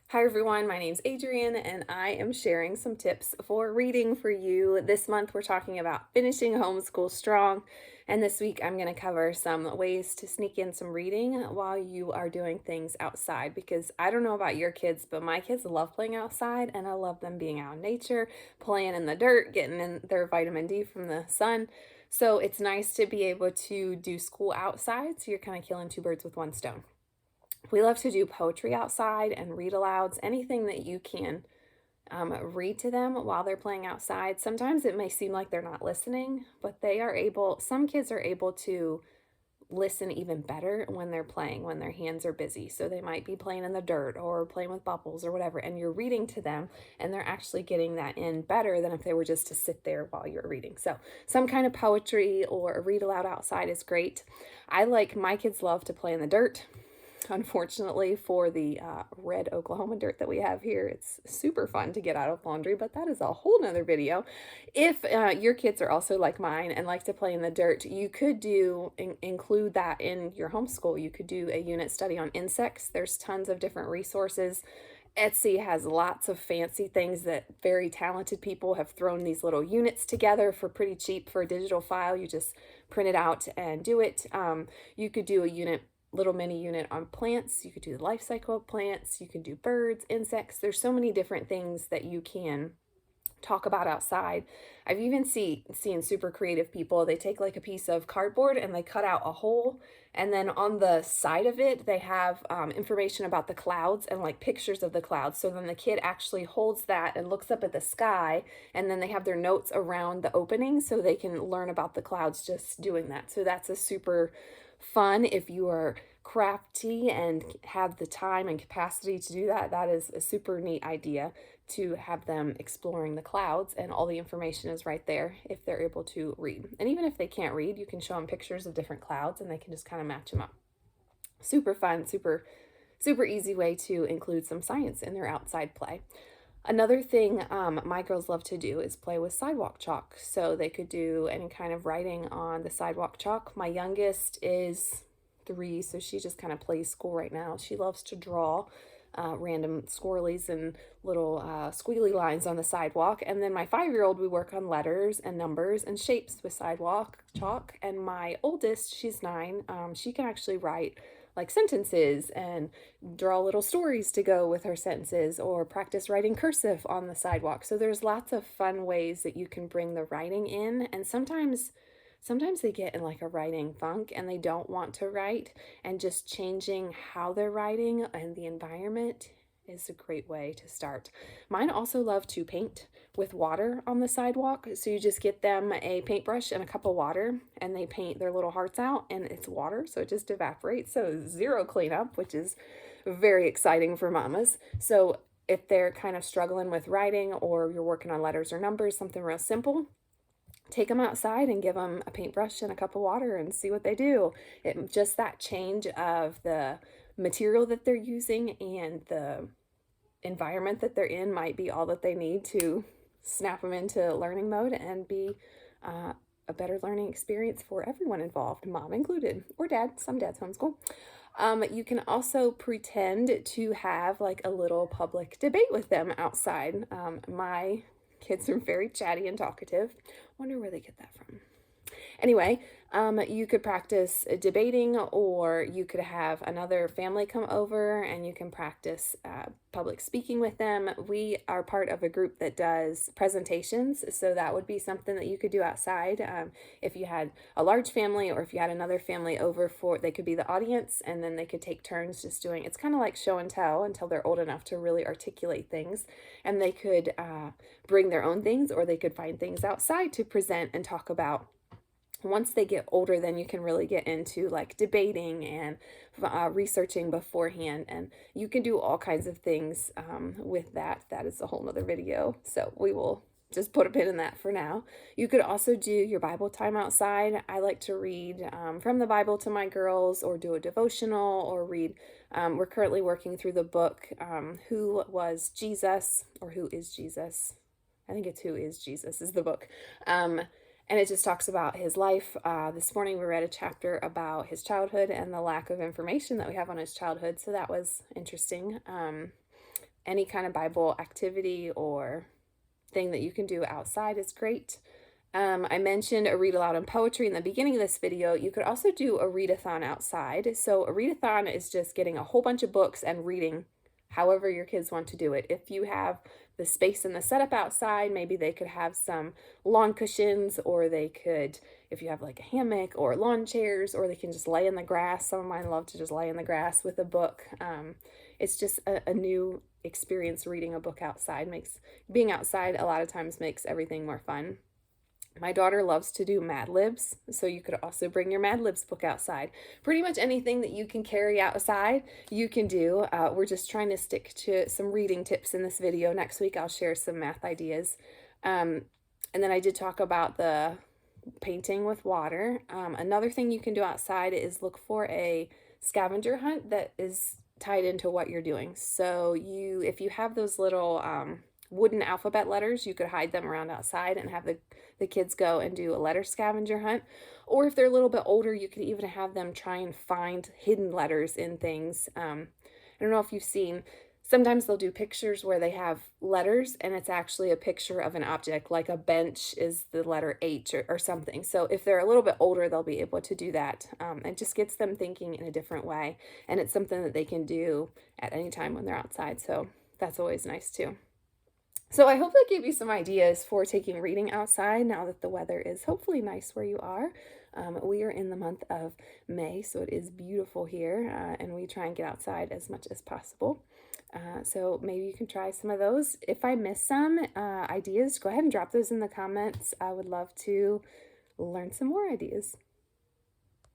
Hi everyone, my name's Adrienne and I am sharing some tips for reading for you. This month we're talking about finishing homeschool strong, and this week I'm going to cover some ways to sneak in some reading while you are doing things outside, because I don't know about your kids, but my kids love playing outside and I love them being out in nature, playing in the dirt, getting in their vitamin D from the sun. So it's nice to be able to do school outside, so you're kind of killing two birds with one stone. We love to do poetry outside and read alouds, anything that you can read to them while they're playing outside. Sometimes it may seem like they're not listening, but some kids are able to listen even better when they're playing, when their hands are busy. So they might be playing in the dirt or playing with bubbles or whatever, and you're reading to them, and they're actually getting that in better than if they were just to sit there while you're reading. So some kind of poetry or a read aloud outside is great. My kids love to play in the dirt. Unfortunately, for the red Oklahoma dirt that we have here, it's super fun to get out of laundry, but that is a whole nother video. If your kids are also like mine and like to play in the dirt, you could include that in your homeschool. You could do a unit study on insects. There's tons of different resources. Etsy has lots of fancy things that very talented people have thrown these little units together for pretty cheap for a digital file. You just print it out and do it. You could do a little mini unit on plants. You could do the life cycle of plants. You can do birds, insects. There's so many different things that you can talk about outside. I've even seen super creative people. They take like a piece of cardboard and they cut out a hole, and then on the side of it they have information about the clouds and like pictures of the clouds. So then the kid actually holds that and looks up at the sky, and then they have their notes around the opening so they can learn about the clouds just doing that. So that's a super fun, if you are crafty and have the time and capacity to do that. That is a super neat idea, to have them exploring the clouds, and all the information is right there if they're able to read. And even if they can't read, you can show them pictures of different clouds and they can just kind of match them up. Super fun, super easy way to include some science in their outside play. Another thing my girls love to do is play with sidewalk chalk. So they could do any kind of writing on the sidewalk chalk. My youngest is 3, so she just kind of plays school right now. She loves to draw random squirrelies and little squiggly lines on the sidewalk. And then my 5-year-old, we work on letters and numbers and shapes with sidewalk chalk. And my oldest, she's 9, she can actually write like sentences and draw little stories to go with her sentences, or practice writing cursive on the sidewalk. So there's lots of fun ways that you can bring the writing in. And sometimes they get in like a writing funk and they don't want to write, and just changing how they're writing and the environment is a great way to start. Mine also love to paint with water on the sidewalk. So you just get them a paintbrush and a cup of water, and they paint their little hearts out, and it's water, so it just evaporates. So zero cleanup, which is very exciting for mamas. So if they're kind of struggling with writing, or you're working on letters or numbers, something real simple, take them outside and give them a paintbrush and a cup of water and see what they do. Just that change of the material that they're using and the environment that they're in might be all that they need to snap them into learning mode and be a better learning experience for everyone involved, mom included, or dad. Some dads homeschool. You can also pretend to have like a little public debate with them outside. My kids are very chatty and talkative. Wonder where they get that from. Anyway, you could practice debating, or you could have another family come over and you can practice public speaking with them. We are part of a group that does presentations, so that would be something that you could do outside. If you had a large family, or if you had another family over, they could be the audience, and then they could take turns just doing, it's kind of like show and tell until they're old enough to really articulate things. And they could bring their own things, or they could find things outside to present and talk about. Once they get older, then you can really get into like debating and researching beforehand, and you can do all kinds of things with that. That is a whole nother video, so we will just put a pin in that for now. You could also do your Bible time outside. I like to read from the Bible to my girls, or do a devotional, or read. We're currently working through the book Who Was Jesus, or Who is Jesus? I think it's Who is Jesus is the book. And it just talks about his life. This morning we read a chapter about his childhood and the lack of information that we have on his childhood, so that was interesting. any kind of Bible activity or thing that you can do outside is great. I mentioned a read aloud and poetry in the beginning of this video. You could also do a readathon outside. So a readathon is just getting a whole bunch of books and reading however your kids want to do it. If you have the space and the setup outside, maybe they could have some lawn cushions, or they could, if you have like a hammock or lawn chairs, or they can just lay in the grass. Some of mine love to just lay in the grass with a book. It's just a new experience reading a book outside. Being outside a lot of times makes everything more fun. My daughter loves to do Mad Libs, so you could also bring your Mad Libs book outside. Pretty much anything that you can carry outside, you can do. We're just trying to stick to some reading tips in this video. Next week, I'll share some math ideas. And then I did talk about the painting with water. Another thing you can do outside is look for a scavenger hunt that is tied into what you're doing. So if you have those little wooden alphabet letters, you could hide them around outside and have the kids go and do a letter scavenger hunt. Or if they're a little bit older, you could even have them try and find hidden letters in things. I don't know if you've seen, sometimes they'll do pictures where they have letters and it's actually a picture of an object, like a bench is the letter H or something. So if they're a little bit older, they'll be able to do that. It just gets them thinking in a different way. And it's something that they can do at any time when they're outside. So that's always nice too. So I hope that gave you some ideas for taking reading outside now that the weather is hopefully nice where you are. We are in the month of May, so it is beautiful here, and we try and get outside as much as possible. So maybe you can try some of those. If I miss some ideas, go ahead and drop those in the comments. I would love to learn some more ideas.